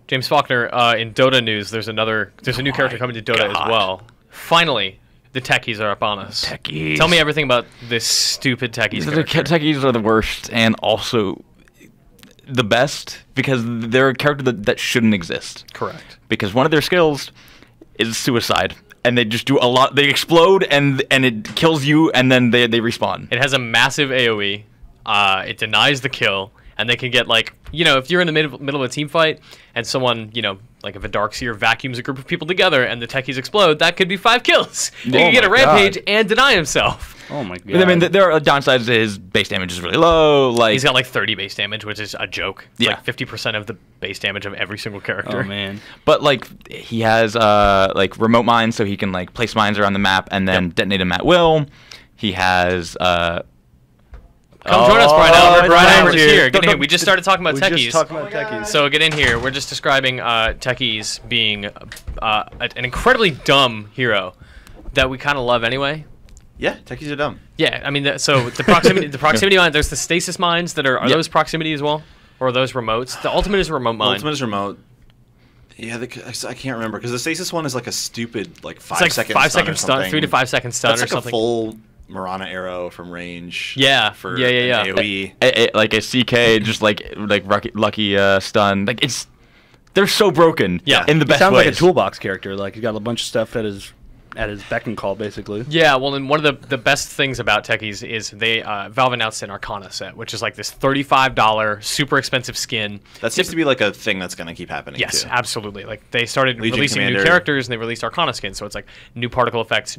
James Faulkner, in Dota news, there's a new character coming to Dota as well. Finally, the Techies are up on us. Techies. Tell me everything about this stupid Techies character. Techies are the worst and also the best because they're a character that shouldn't exist. Correct. Because one of their skills is suicide. And they just do a lot. They explode, and it kills you, and then they respawn. It has a massive AoE. It denies the kill, and they can get, like, you know, if you're in the middle of a team fight, and someone, you know, like if a Darkseer vacuums a group of people together, and the Techies explode, that could be 5 kills. He can get a rampage and deny himself. Oh my god. I mean, there are downsides to his base damage is really low. Like he's got like 30 base damage, which is a joke. It's yeah. like 50% of the base damage of every single character. Oh man. But like he has like remote mines, so he can like place mines around the map and then detonate them at will. He has Come join us, Brian Albert. Brian Albert's here. Get in here. We just started talking about Techies. Techies. So get in here. We're just describing Techies being an incredibly dumb hero that we kind of love anyway. Yeah, Techies are dumb. Yeah, I mean, so the proximity mines. There's the stasis mines that are those proximity as well, or are those remotes? The ultimate is a remote mine. Ultimate is remote. Yeah, I can't remember because the stasis one is like a stupid like 5 it's like second 5 stun second or stun, something. 3 to 5 second stun That's or like something. a full Marana arrow from range. Yeah, for yeah. an AoE. like a CK, just like lucky stun. Like they're so broken. Yeah. in the best Sounds ways. like a toolbox character. Like he's got a bunch of stuff that is at his beck and call, basically. Yeah, well, and one of the best things about Techies is they Valve announced an Arcana set, which is like this $35 super expensive skin. That seems to be like a thing that's going to keep happening. Yes, too. absolutely. Like they started Legion releasing Commander. new characters and they released Arcana skins, so it's like new particle effects,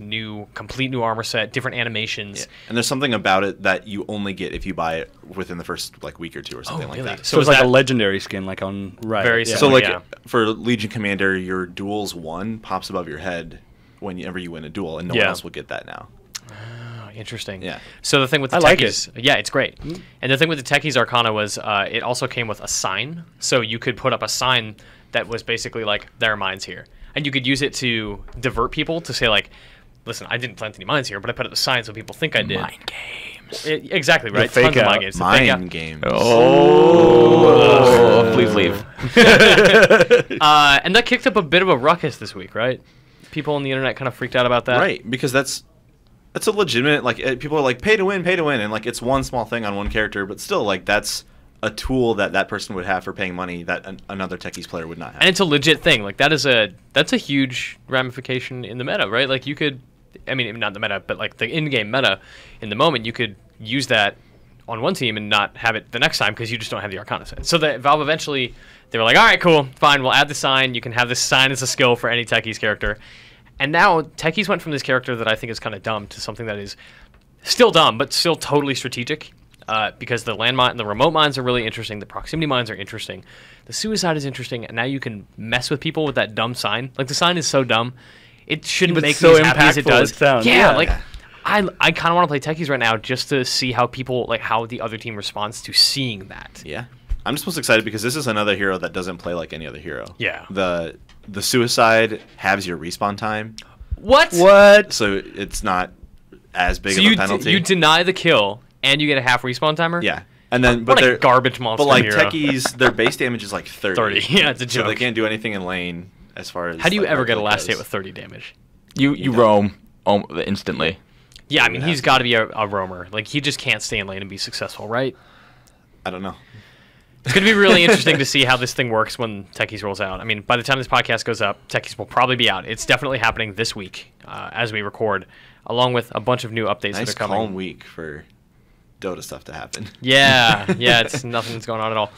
complete new armor set, different animations. Yeah. And there's something about it that you only get if you buy it within the first like week or two or something like that. So it's like a legendary skin, like on Riot. Very yeah. So like yeah. for Legion Commander, your duels 1 pops above your head whenever you win a duel, and no one else will get that now. Oh, interesting. Yeah. So the thing with the I like Techies, yeah, it's great. And the thing with the Techies Arcana was it also came with a sign, so you could put up a sign that was basically like there are mines here, and you could use it to divert people to say like, listen, I didn't plant any mines here, but I put up the sign so people think I did. Mind games. Exactly right. fake Tons of out. mind games. The fake out. Mind games. Oh, please leave. And that kicked up a bit of a ruckus this week, right? People on the internet kind of freaked out about that. Right, because that's a legitimate, like, people are like, pay to win, and, like, it's one small thing on one character, but still, like, that's a tool that person would have for paying money that another Techies player would not have. And it's a legit thing. Like, that's a huge ramification in the meta, right? Like, you could, I mean, not the meta, but, like, the in-game meta, in the moment, you could use that on one team and not have it the next time because you just don't have the Arcana set. So the Valve eventually, they were like, all right, cool, fine, we'll add the sign. You can have this sign as a skill for any Techies character. And now Techies went from this character that I think is kind of dumb to something that is still dumb, but still totally strategic. Because the landmine, the remote mines are really interesting. The proximity mines are interesting. The suicide is interesting, and now you can mess with people with that dumb sign. Like the sign is so dumb, it shouldn't make me as happy as it does. Sounds. Yeah, like I kind of want to play Techies right now just to see how people like how the other team responds to seeing that. Yeah. I'm just most excited because this is another hero that doesn't play like any other hero. Yeah. The suicide halves your respawn time, What? so it's not as big So of a penalty. you deny the kill and you get a half respawn timer? Yeah. And then, What but a they're garbage monster But like hero. Techies, their base damage is like 30. 30. Yeah, it's a So they joke. can't do anything in lane as far as. How do you like, ever get a Rocket last goes. hit with 30 damage? You roam instantly. Yeah, I mean, have he's to. got to be a roamer. Like, he just can't stay in lane and be successful, right? I don't know. It's going to be really interesting to see how this thing works when Techies rolls out. I mean, by the time this podcast goes up, Techies will probably be out. It's definitely happening this week as we record, along with a bunch of new updates that Nice are coming. calm week for Dota stuff to happen. Yeah, it's nothing that's going on at all.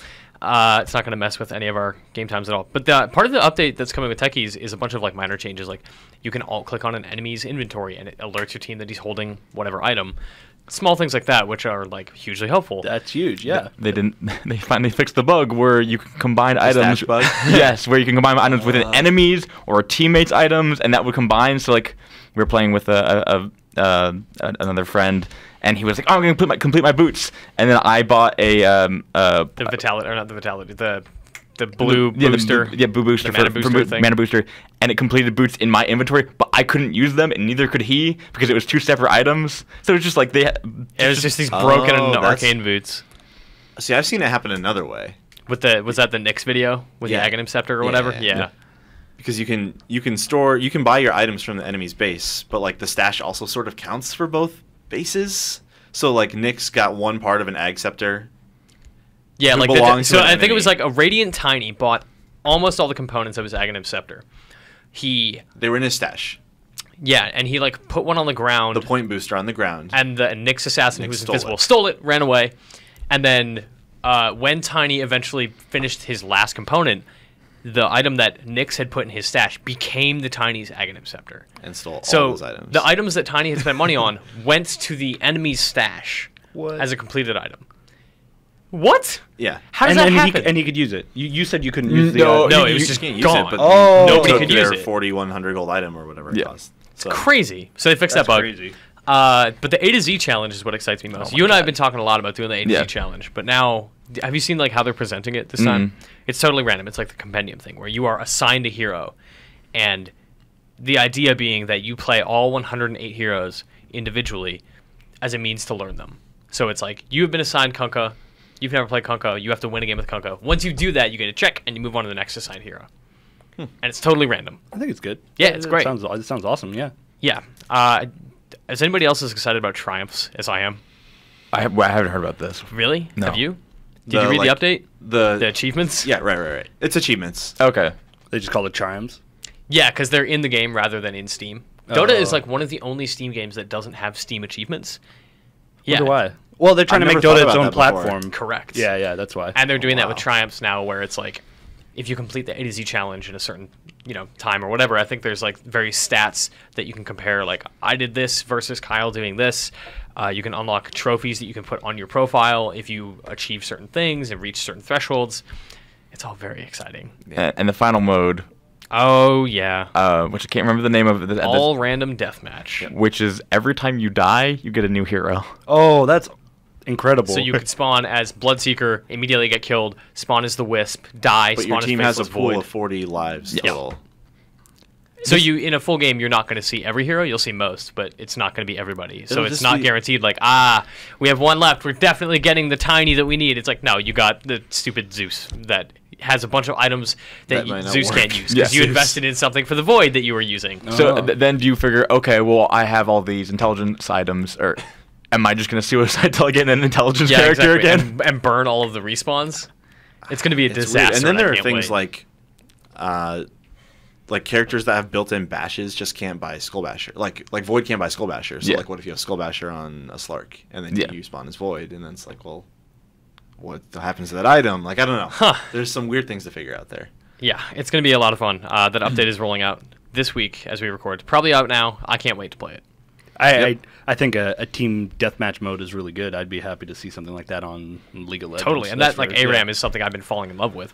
It's not going to mess with any of our game times at all. But part of the update that's coming with Techies is a bunch of like minor changes. Like you can alt-click on an enemy's inventory and it alerts your team that he's holding whatever item. Small things like that, which are like hugely helpful. That's huge, yeah. They finally fixed the bug where you can combine items. stash bug? Yes, where you can combine items with enemies or teammates' items, and that would combine. So like we were playing with another friend, and he was like, "Oh, I'm gonna complete my boots," and then I bought The vitality, or not the vitality, the blue booster. Booster The mana for booster thing. mana booster, and it completed boots in my inventory, but I couldn't use them, and neither could he because it was 2 separate items. So it was just like It was just these broken Oh, that's- arcane boots. See, I've seen it happen another way. Was that the Nyx video with Yeah. the Aghanim Scepter or whatever? Yeah. Yeah. Because you can buy your items from the enemy's base, but like the stash also sort of counts for both bases. So like Nyx got one part of an Ag Scepter. Yeah, who like belongs to so an I think it enemy. was like a Radiant Tiny bought almost all the components of his Aghanim Scepter. They were in his stash. And he like put one on the ground. The point booster on the ground. And the Nyx assassin, who Nyx was stole invisible, it. stole it, ran away, and then when Tiny eventually finished his last component, the item that Nyx had put in his stash became the Tiny's Aghanim Scepter. And stole all So those items. the items that Tiny had spent money on went to the enemy's stash What? as a completed item. What? Yeah. How does and, that and happen? He could use it. You said you couldn't use the. No, it you was just just can't use gone. it, but Oh. Nobody took could use their it. 4,100 gold item or whatever Yeah. it cost. So. Crazy. So they fixed That's that bug. crazy. But the A to Z challenge is what excites me most. my You and I God. have been talking a lot about doing the A to Yeah. Z challenge, but now, have you seen like how they're presenting it this time? It's totally random. It's like the compendium thing where you are assigned a hero, and the idea being that you play all 108 heroes individually as a means to learn them. So it's like you have been assigned Kunkka. You've never played Kunkka. You have to win a game with Kunkka. Once you do that, you get a check, and you move on to the next assigned hero. And it's totally random. I think it's good. Yeah, it's great. It sounds awesome. Yeah. Yeah. Is anybody else as excited about Triumphs as I am? I haven't heard about this. Really? No. Have you? Did you read the update? The achievements? Yeah, right. It's achievements. Okay. They just call it triumphs. Yeah, because they're in the game rather than in Steam. Dota is like one of the only Steam games that doesn't have Steam achievements. Yeah. Wonder why? Well, they're trying I've to make never Dota thought its about own that before. platform. Correct. Yeah, that's why. And they're doing that with wow. Triumphs now, where it's like, if you complete the A to Z challenge in a certain time or whatever, I think there's like various stats that you can compare. Like I did this versus Kyle doing this. You can unlock trophies that you can put on your profile if you achieve certain things and reach certain thresholds. It's all very exciting. And the final mode, Oh yeah, which I can't remember the name of it, all random deathmatch. which is every time you die, you get a new hero. Oh, that's incredible. So you could spawn as Bloodseeker, immediately get killed, spawn as the Wisp, die, But spawn your as team has a Faceless pool Void. of 40 lives Yeah. total. So you, in a full game, you're not going to see every hero. You'll see most, but it's not going to be everybody. So It'll it's just not be- guaranteed. Like, we have one left. We're definitely getting the Tiny that we need. It's like, no, you got the stupid Zeus that has a bunch of items that That might not Zeus work. can't use Yeah, because you Zeus. invested in something for the Void that you were using. So Oh. then do you figure, okay, well, I have all these intelligence items, or am I just going to suicide until I get an intelligence character exactly. again? And burn all of the respawns. It's going to be a It's weird. disaster. And then there I are can't things wait. like characters that have built-in bashes just can't buy Skull Basher. Like Void can't buy Skull Basher. So Yeah. like, what if you have Skull Basher on a Slark and then Yeah. you spawn as Void, and then it's like, well, what happens to that item? Like, I don't know. Huh. There's some weird things to figure out there. Yeah, it's going to be a lot of fun. That update is rolling out this week as we record. Probably out now. I can't wait to play it. I think a team deathmatch mode is really good. I'd be happy to see something like that on League of Legends. Totally, and That's that like for- yeah. ARAM is something I've been falling in love with.